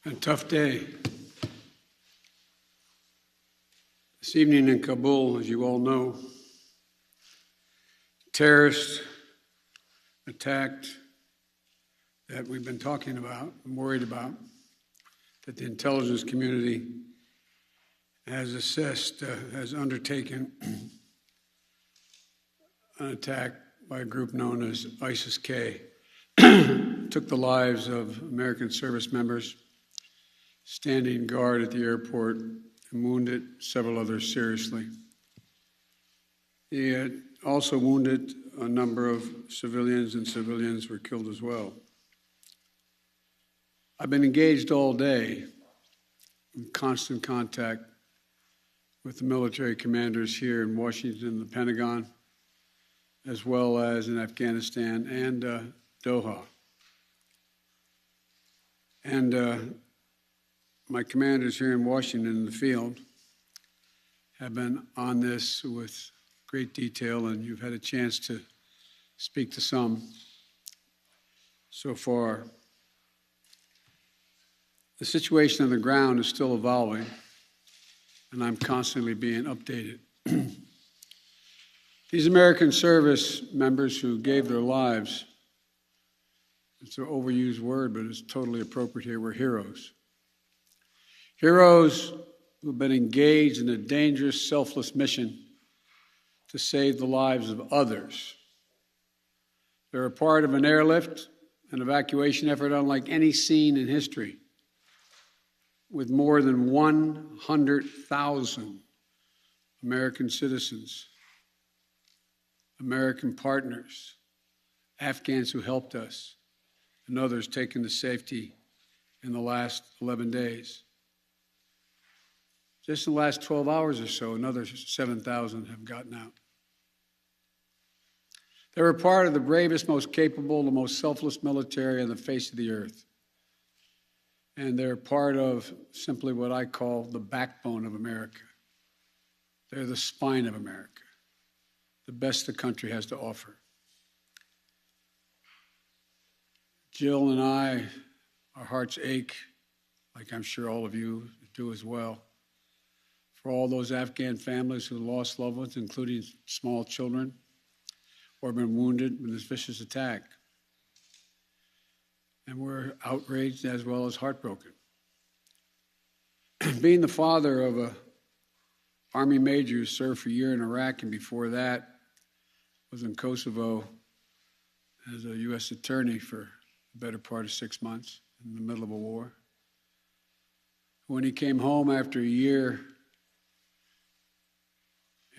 A tough day. This evening in Kabul, as you all know, terrorists attacked that we've been talking about and worried about, that the intelligence community has assessed, has undertaken an attack by a group known as ISIS-K. Took the lives of American service members standing guard at the airport and wounded several others seriously. He had also wounded a number of civilians, and civilians were killed as well. I've been engaged all day in constant contact with the military commanders here in Washington and the Pentagon, as well as in Afghanistan and Doha. And my commanders here in Washington in the field have been on this with great detail, and you've had a chance to speak to some so far. The situation on the ground is still evolving, and I'm constantly being updated. These American service members who gave their lives, it's an overused word, but it's totally appropriate here, were heroes. Heroes who have been engaged in a dangerous, selfless mission to save the lives of others. They're a part of an airlift, an evacuation effort unlike any seen in history, with more than 100,000 American citizens, American partners, Afghans who helped us, and others taken to safety in the last 11 days. Just in the last 12 hours or so, another 7,000 have gotten out. They're a part of the bravest, most capable, the most selfless military on the face of the earth. And they're part of simply what I call the backbone of America. They're the spine of America, the best the country has to offer. Jill and I, our hearts ache, like I'm sure all of you do as well, for all those Afghan families who lost loved ones, including small children, or been wounded in this vicious attack. And we're outraged as well as heartbroken. Being the father of an Army major who served for a year in Iraq, and before that was in Kosovo as a U.S. attorney for the better part of 6 months in the middle of a war. When he came home after a year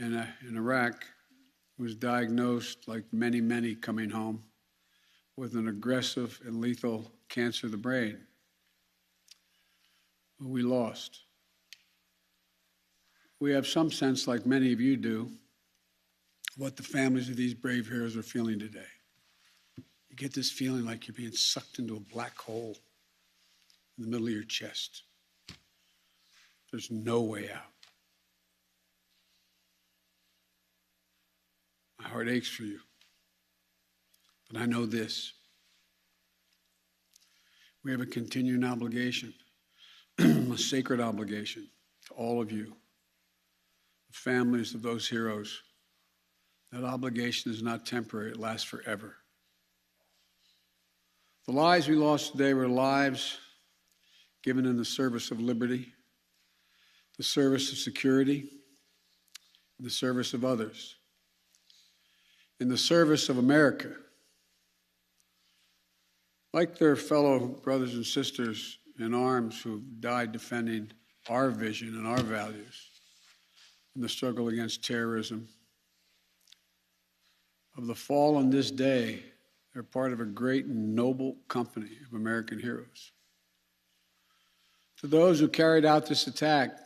in Iraq, he was diagnosed, like many, many coming home, with an aggressive and lethal cancer of the brain, who we lost. We have some sense, like many of you do, what the families of these brave heroes are feeling today. You get this feeling like you're being sucked into a black hole in the middle of your chest. There's no way out. My heart aches for you. But I know this. We have a continuing obligation, a sacred obligation to all of you, the families of those heroes. That obligation is not temporary, it lasts forever. The lives we lost today were lives given in the service of liberty, the service of security, and the service of others, in the service of America. Like their fellow brothers and sisters in arms who died defending our vision and our values in the struggle against terrorism, of the fallen this day, they're part of a great and noble company of American heroes. To those who carried out this attack,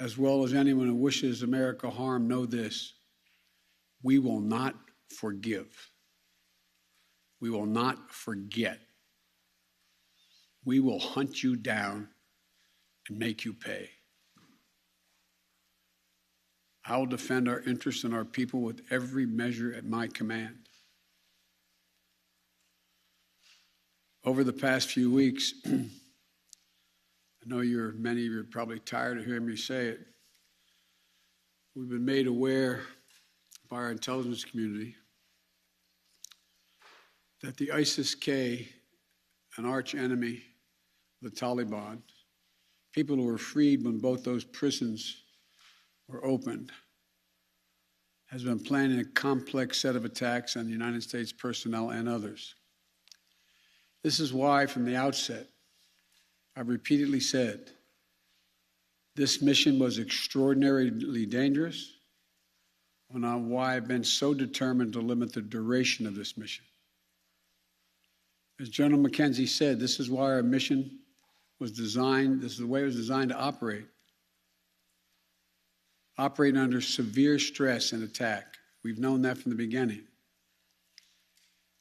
as well as anyone who wishes America harm, know this: we will not forgive. We will not forget. We will hunt you down and make you pay. I will defend our interests and our people with every measure at my command. Over the past few weeks, I know many of you are probably tired of hearing me say it. We've been made aware by our intelligence community that the ISIS-K, an arch enemy of the Taliban, people who were freed when both those prisons were opened, has been planning a complex set of attacks on the United States personnel and others. This is why, from the outset, I've repeatedly said this mission was extraordinarily dangerous, and on why I've been so determined to limit the duration of this mission. As General McKenzie said, this is why our mission was designed, this is the way it was designed to operate. Operating under severe stress and attack. We've known that from the beginning.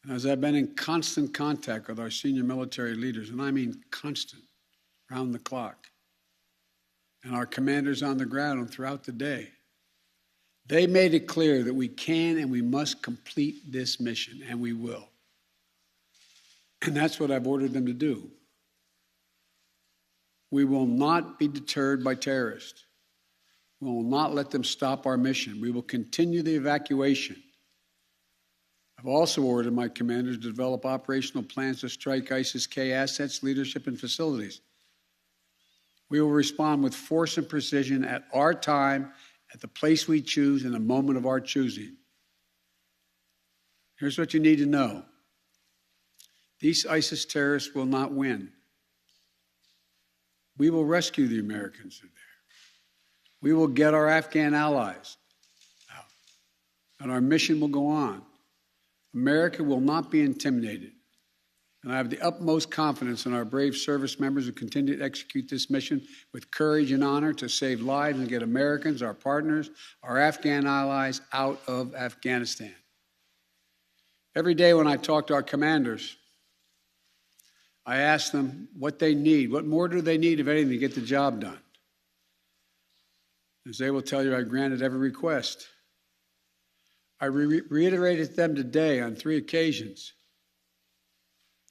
And as I've been in constant contact with our senior military leaders, and I mean constant, round the clock, and our commanders on the ground and throughout the day, they made it clear that we can and we must complete this mission, and we will. And that's what I've ordered them to do. We will not be deterred by terrorists. We will not let them stop our mission. We will continue the evacuation. I've also ordered my commanders to develop operational plans to strike ISIS-K assets, leadership, and facilities. We will respond with force and precision at our time, at the place we choose, in the moment of our choosing. Here's what you need to know. These ISIS terrorists will not win. We will rescue the Americans who are there. We will get our Afghan allies out, and our mission will go on. America will not be intimidated, and I have the utmost confidence in our brave service members who continue to execute this mission with courage and honor to save lives and get Americans, our partners, our Afghan allies out of Afghanistan. Every day when I talk to our commanders, I ask them what they need. What more do they need, if anything, to get the job done? As they will tell you, I granted every request. I reiterated to them today on 3 occasions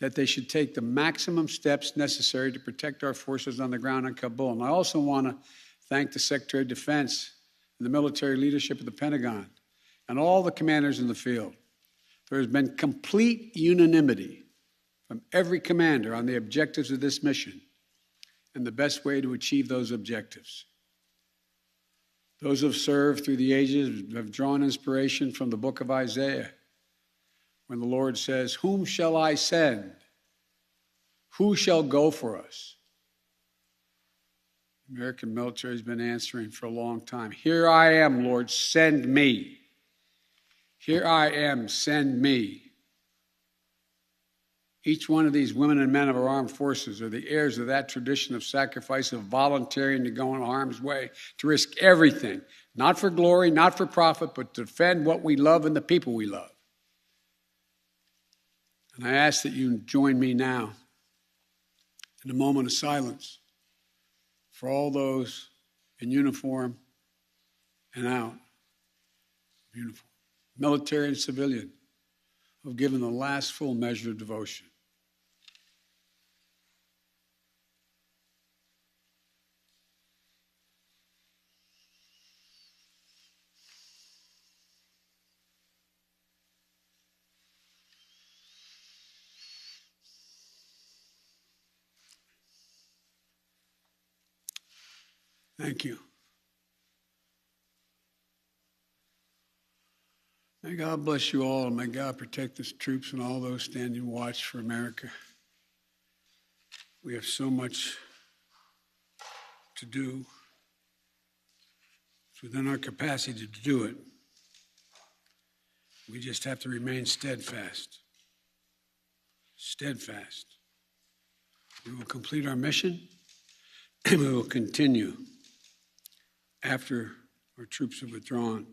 that they should take the maximum steps necessary to protect our forces on the ground in Kabul. And I also want to thank the Secretary of Defense and the military leadership of the Pentagon and all the commanders in the field. There has been complete unanimity from every commander on the objectives of this mission and the best way to achieve those objectives. Those who have served through the ages have drawn inspiration from the book of Isaiah, when the Lord says, "Whom shall I send? Who shall go for us?" The American military has been answering for a long time. "Here I am, Lord, send me. Here I am, send me." Each one of these women and men of our armed forces are the heirs of that tradition of sacrifice, of volunteering to go in harm's way, to risk everything, not for glory, not for profit, but to defend what we love and the people we love. And I ask that you join me now in a moment of silence for all those in uniform and out of uniform, military and civilian, who have given the last full measure of devotion. Thank you. May God bless you all, and may God protect the troops and all those standing watch for America. We have so much to do. It's within our capacity to do it. We just have to remain steadfast. Steadfast. We will complete our mission, and we will continue after our troops have withdrawn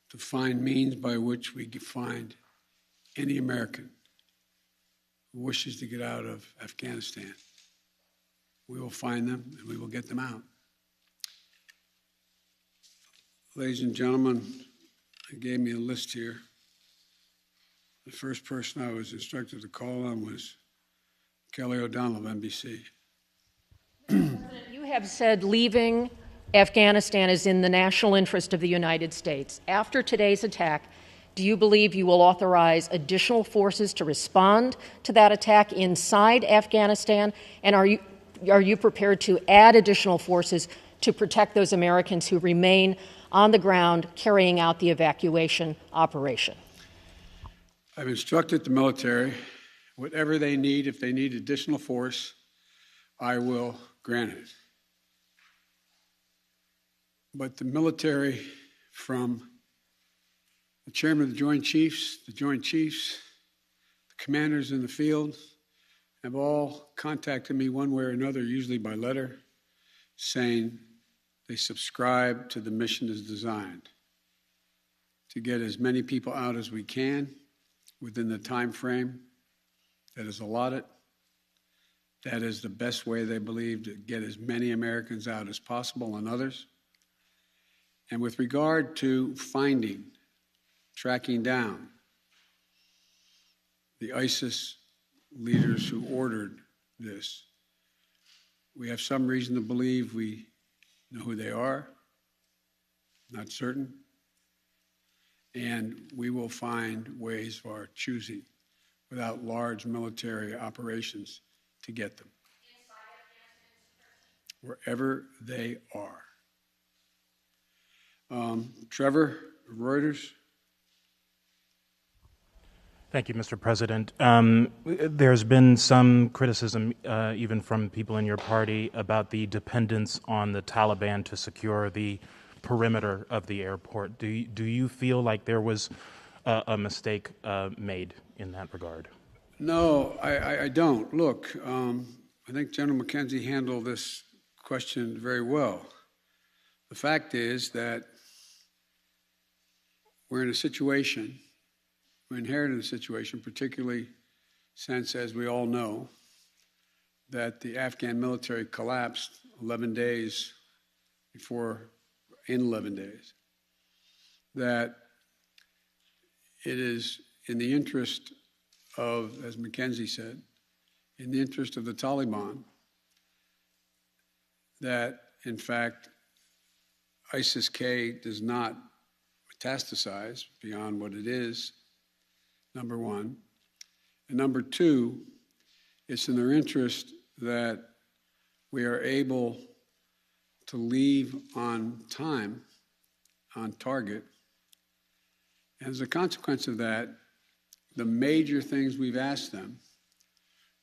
to find means by which we can find any American who wishes to get out of Afghanistan. We will find them and we will get them out. Ladies and gentlemen, they gave me a list here The first person I was instructed to call on was Kelly O'Donnell of NBC. You have said leaving Afghanistan is in the national interest of the United States. After today's attack, do you believe you will authorize additional forces to respond to that attack inside Afghanistan? And are you prepared to add additional forces to protect those Americans who remain on the ground carrying out the evacuation operation? I've instructed the military, whatever they need, if they need additional force, I will grant it. But the military, from the chairman of the Joint Chiefs, the commanders in the field, have all contacted me one way or another, usually by letter, saying they subscribe to the mission as designed to get as many people out as we can within the time frame that is allotted. That is the best way, they believe, to get as many Americans out as possible and others. And with regard to finding, tracking down the ISIS leaders who ordered this, we have some reason to believe we know who they are, not certain, and we will find ways of our choosing without large military operations to get them wherever they are. Trevor, Reuters. Thank you, Mr. President. There's been some criticism, even from people in your party, about the dependence on the Taliban to secure the perimeter of the airport. Do you feel like there was a mistake made in that regard? No, I don't. Look, I think General McKenzie handled this question very well. The fact is that we're in a situation, we inherited a situation, particularly since, as we all know, that the Afghan military collapsed 11 days before, in 11 days, that it is in the interest of, as McKenzie said, in the interest of the Taliban, that, in fact, ISIS-K does not metastasize beyond what it is, number one. And number two, it's in their interest that we are able to leave on time, on target. And as a consequence of that, the major things we've asked them,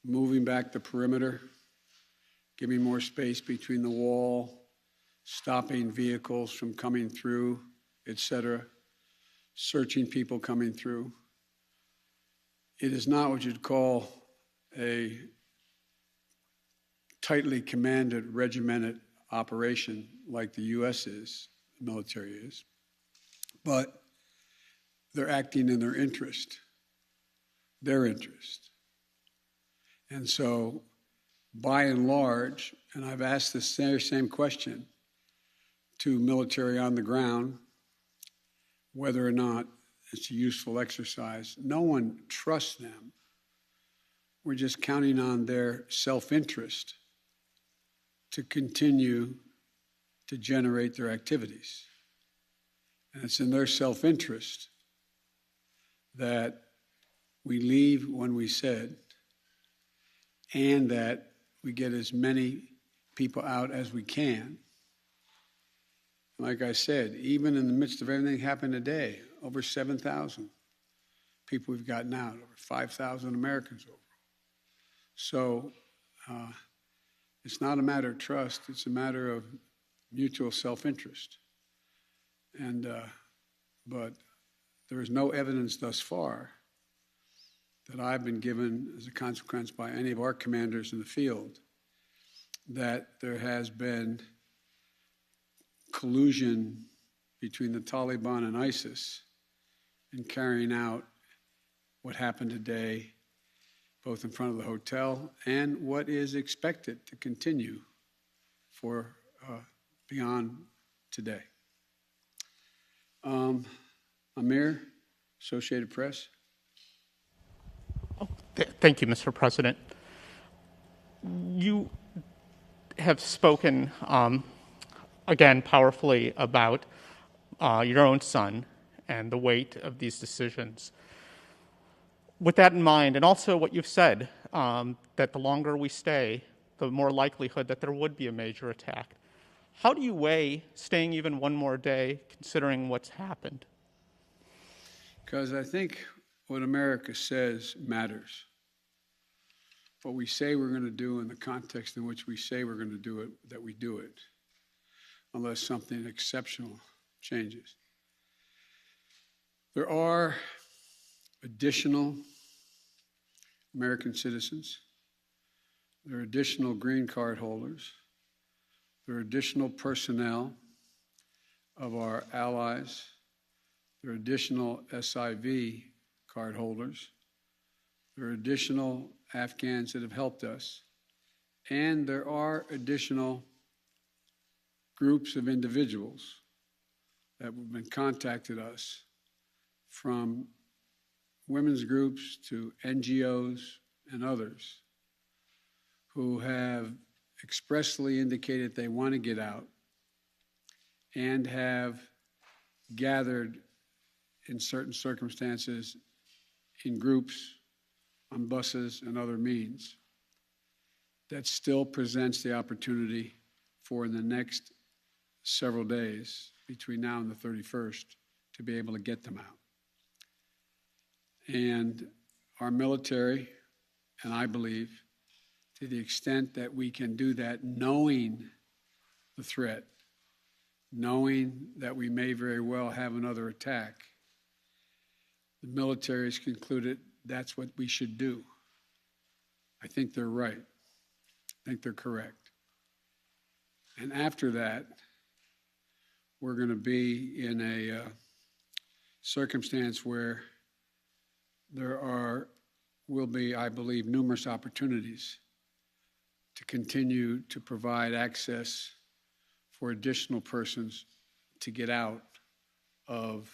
moving back the perimeter, giving more space between the wall, stopping vehicles from coming through, etc., searching people coming through. It is not what you'd call a tightly commanded, regimented operation like the U.S. is, the military is, but they're acting in their interest. And so, by and large, and I've asked this same question to military on the ground, whether or not it's a useful exercise. No one trusts them. We're just counting on their self-interest to continue to generate their activities. And it's in their self-interest that we leave when we said, and that we get as many people out as we can. Like I said, even in the midst of everything that happened today, over 7,000 people we've gotten out, over 5,000 Americans overall. So it's not a matter of trust, it's a matter of mutual self-interest. And but there is no evidence thus far that I've been given as a consequence by any of our commanders in the field that there has been collusion between the Taliban and ISIS in carrying out what happened today, both in front of the hotel and what is expected to continue for beyond today. Amir, Associated Press. Thank you, Mr. President. You have spoken, again, powerfully about your own son and the weight of these decisions. With that in mind, and also what you've said, that the longer we stay, the more likelihood that there would be a major attack. How do you weigh staying even one more day, considering what's happened? Because I think what America says matters. What we say we're going to do in the context in which we say we're going to do it, that we do it, unless something exceptional changes. There are additional American citizens. There are additional green card holders. There are additional personnel of our allies. There are additional SIV card holders. There are additional Afghans that have helped us. And there are additional groups of individuals that have been contacted us, from women's groups to NGOs and others, who have expressly indicated they want to get out and have gathered in certain circumstances in groups, on buses and other means. That still presents the opportunity for, in the next several days between now and the 31st, to be able to get them out. And our military, and I believe, to the extent that we can do that, knowing the threat, knowing that we may very well have another attack, the military has concluded that's what we should do. I think they're right. I think they're correct. And after that, we're going to be in a circumstance where will be, I believe, numerous opportunities to continue to provide access for additional persons to get out of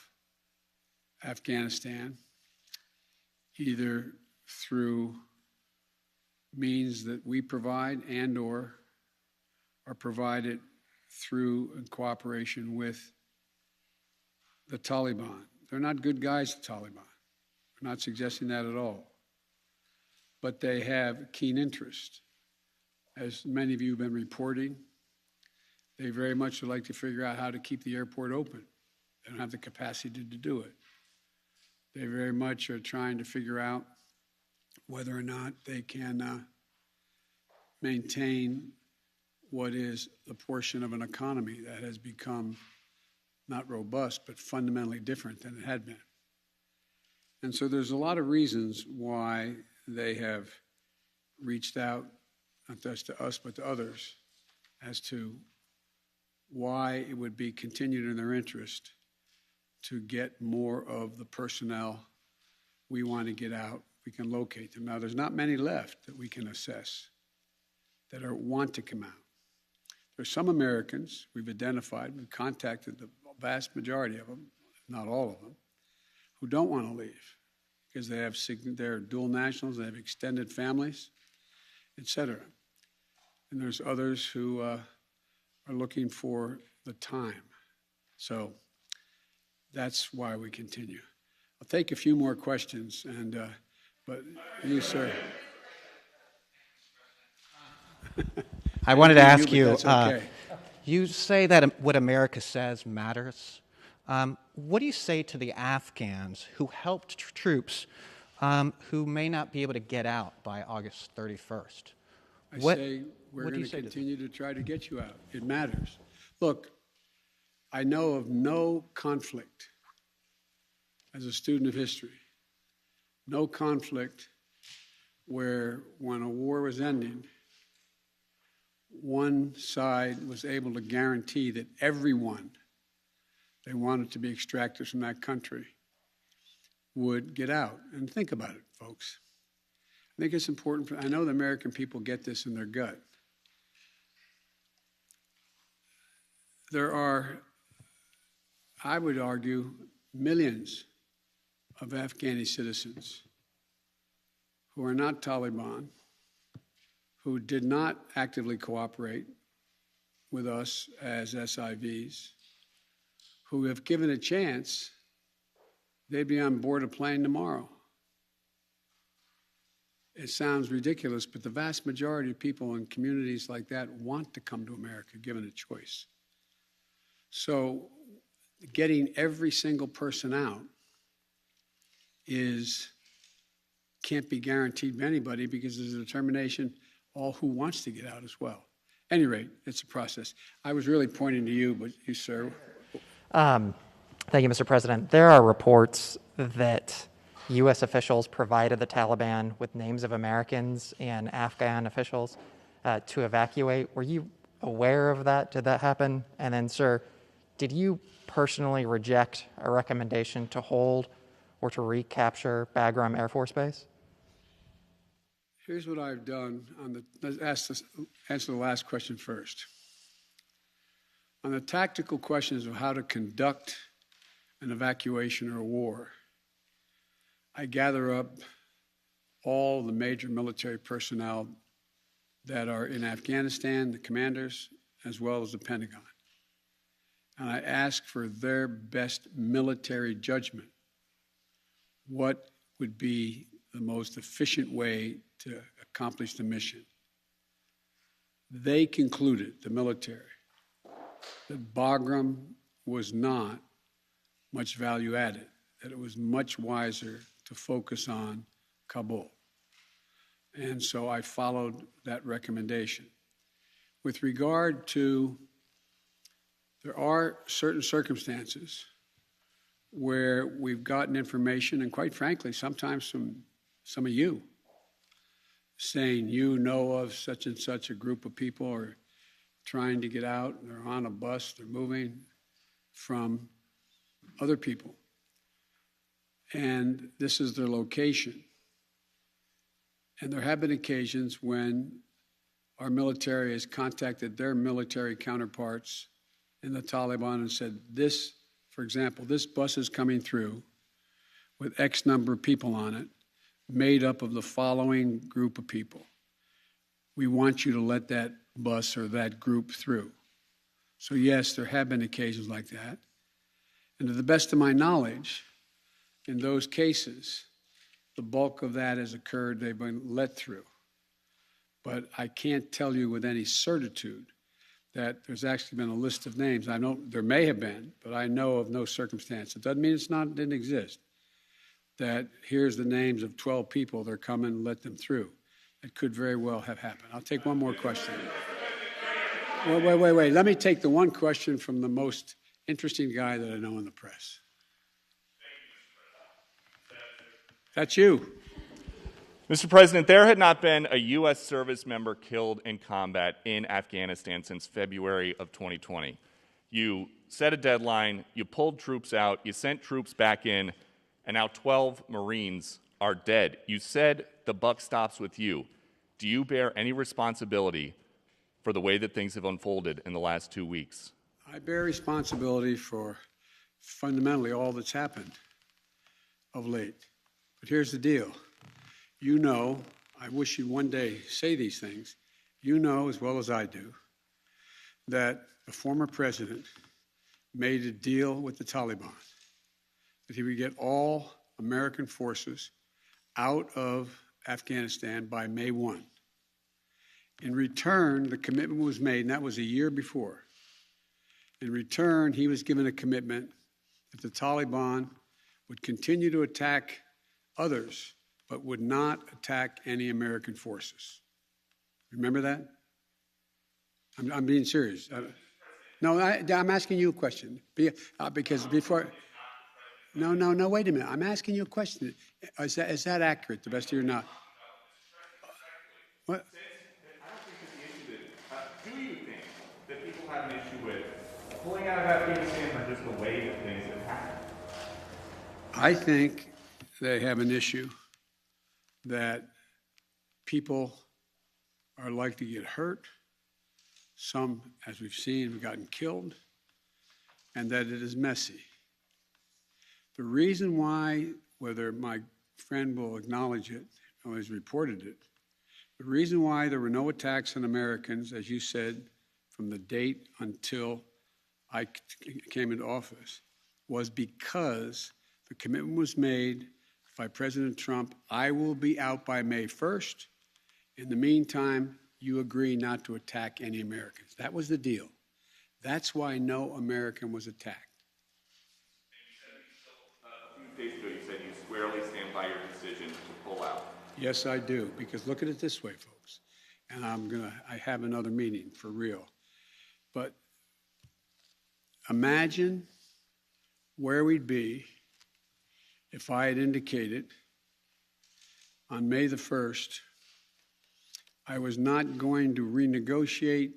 Afghanistan, either through means that we provide and or are provided through in cooperation with the Taliban. They're not good guys, the Taliban. I'm not suggesting that at all. But they have keen interest. As many of you have been reporting, they very much would like to figure out how to keep the airport open. They don't have the capacity to do it. They very much are trying to figure out whether or not they can maintain what is the portion of an economy that has become not robust, but fundamentally different than it had been. And so there's a lot of reasons why they have reached out, not just to us, but to others, as to why it would be continued in their interest to get more of the personnel we want to get out. We can locate them. Now, there's not many left that we can assess that want to come out. There's some Americans we've identified, we've contacted the vast majority of them, not all of them, who don't want to leave because they're dual nationals, they have extended families, et cetera. And there's others who are looking for the time. So that's why we continue. I'll take a few more questions, but you, sir. I wanted to ask you, okay. You say that what America says matters. What do you say to the Afghans who helped troops who may not be able to get out by August 31st? I say we're going to continue to try to get you out. It matters. Look, I know of no conflict, as a student of history, no conflict where when a war was ending, one side was able to guarantee that everyone they wanted to be extracted from that country would get out. And think about it, folks. I think it's important. I know the American people get this in their gut. There are, I would argue, millions of Afghani citizens who are not Taliban, who did not actively cooperate with us as SIVs, who, if given a chance, they'd be on board a plane tomorrow. It sounds ridiculous, but the vast majority of people in communities like that want to come to America, given a choice. So getting every single person out can't be guaranteed by anybody, because there's a determination all who wants to get out as well. At any rate, it's a process. I was really pointing to you, but you, sir. Thank you, Mr. President. There are reports that U.S. officials provided the Taliban with names of Americans and Afghan officials to evacuate. Were you aware of that? Did that happen? And then, sir, did you personally reject a recommendation to hold or to recapture Bagram Air Force Base? Here's what I've done. Let's answer the last question first. On the tactical questions of how to conduct an evacuation or a war, I gather up all the major military personnel that are in Afghanistan, the commanders, as well as the Pentagon. And I ask for their best military judgment. What would be the most efficient way to accomplish the mission? They concluded, the military, that Bagram was not much value added, that it was much wiser to focus on Kabul. And so I followed that recommendation. With regard to, there are certain circumstances where we've gotten information, and quite frankly, sometimes from some of you, saying you know of such and such a group of people are trying to get out, they're on a bus, they're moving from other people. And this is their location. And there have been occasions when our military has contacted their military counterparts in the Taliban and said, this, for example, this bus is coming through with X number of people on it, made up of the following group of people. We want you to let that bus or that group through. So yes, there have been occasions like that. And to the best of my knowledge, in those cases, the bulk of that has occurred, they've been let through. But I can't tell you with any certitude that there's actually been a list of names. I know there may have been, but I know of no circumstance. It doesn't mean it didn't exist. That here's the names of 12 people, they're coming, let them through. It could very well have happened. I'll take one more question. Wait. Let me take the one question from the most interesting guy that I know in the press. That's you. Mr. President, there had not been a U.S. service member killed in combat in Afghanistan since February of 2020. You set a deadline, you pulled troops out, you sent troops back in, and now 12 Marines are dead. You said the buck stops with you. Do you bear any responsibility for the way that things have unfolded in the last 2 weeks? I bear responsibility for fundamentally all that's happened of late. But here's the deal. You know, I wish you'd one day say these things. You know as well as I do that the former president made a deal with the Taliban that he would get all American forces out of Afghanistan by May 1. In return, the commitment was made, and that was a year before. In return, he was given a commitment that the Taliban would continue to attack others, but would not attack any American forces. Remember that? I'm being serious. I'm asking you a question. Because before... No, wait a minute. I'm asking you a question. Is that accurate, the best of your knowledge? What? Do you think that people have an issue with pulling out of Afghanistan or just the way that things have happened? I think they have an issue that people are likely to get hurt. Some, as we've seen, have gotten killed, and that it is messy. The reason why, whether my friend will acknowledge it, always reported it. The reason why there were no attacks on Americans, as you said, from the date until I came into office, was because the commitment was made by President Trump, I will be out by May 1st. In the meantime, you agree not to attack any Americans. That was the deal. That's why no American was attacked. A few days ago, you said you squarely stand by your decision to pull out. Yes, I do, because look at it this way, folks, and I have another meeting for real. But imagine where we'd be if I had indicated on May the 1st I was not going to renegotiate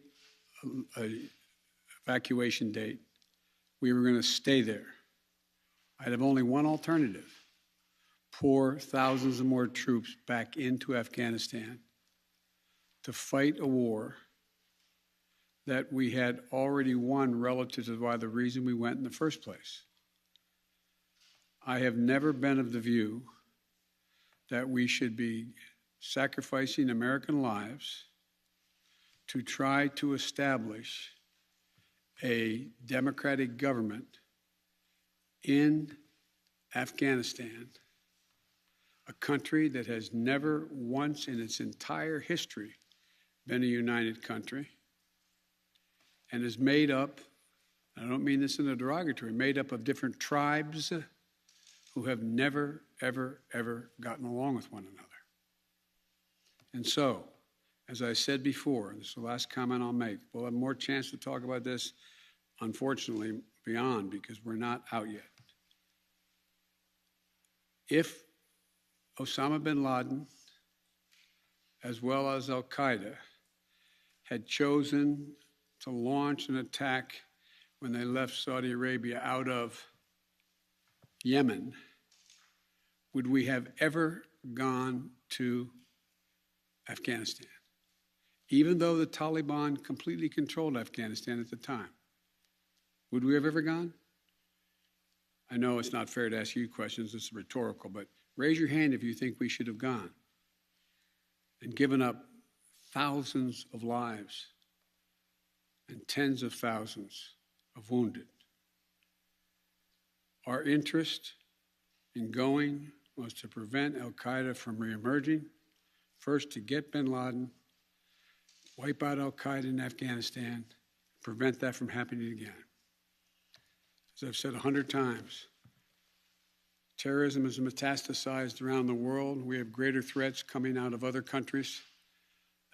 an evacuation date. We were going to stay there. I'd have only one alternative: pour thousands of more troops back into Afghanistan to fight a war that we had already won relative to why the reason we went in the first place. I have never been of the view that we should be sacrificing American lives to try to establish a democratic government in Afghanistan, a country that has never once in its entire history been a united country and is made up, I don't mean this in a derogatory, made up of different tribes who have never, ever, ever gotten along with one another. And so, as I said before, and this is the last comment I'll make, we'll have more chance to talk about this, unfortunately, beyond, because we're not out yet. If Osama bin Laden, as well as al-Qaeda, had chosen to launch an attack when they left Saudi Arabia out of Yemen, would we have ever gone to Afghanistan? Even though the Taliban completely controlled Afghanistan at the time, would we have ever gone? I know it's not fair to ask you questions, it's rhetorical, but raise your hand if you think we should have gone and given up thousands of lives and tens of thousands of wounded. Our interest in going was to prevent al-Qaeda from reemerging, first to get bin Laden, wipe out al-Qaeda in Afghanistan, prevent that from happening again. As I've said 100 times, terrorism is metastasized around the world. We have greater threats coming out of other countries,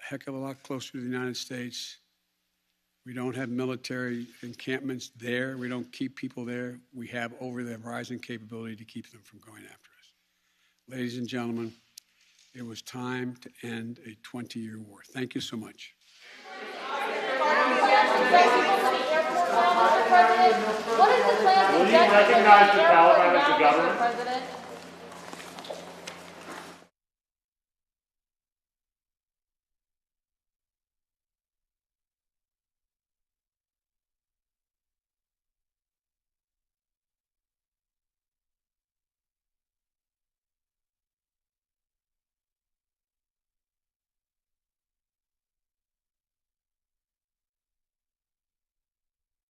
a heck of a lot closer to the United States. We don't have military encampments there. We don't keep people there. We have over-the-horizon capability to keep them from going after us. Ladies and gentlemen, it was time to end a 20-year war. Thank you so much. Will you recognize the Taliban as the government?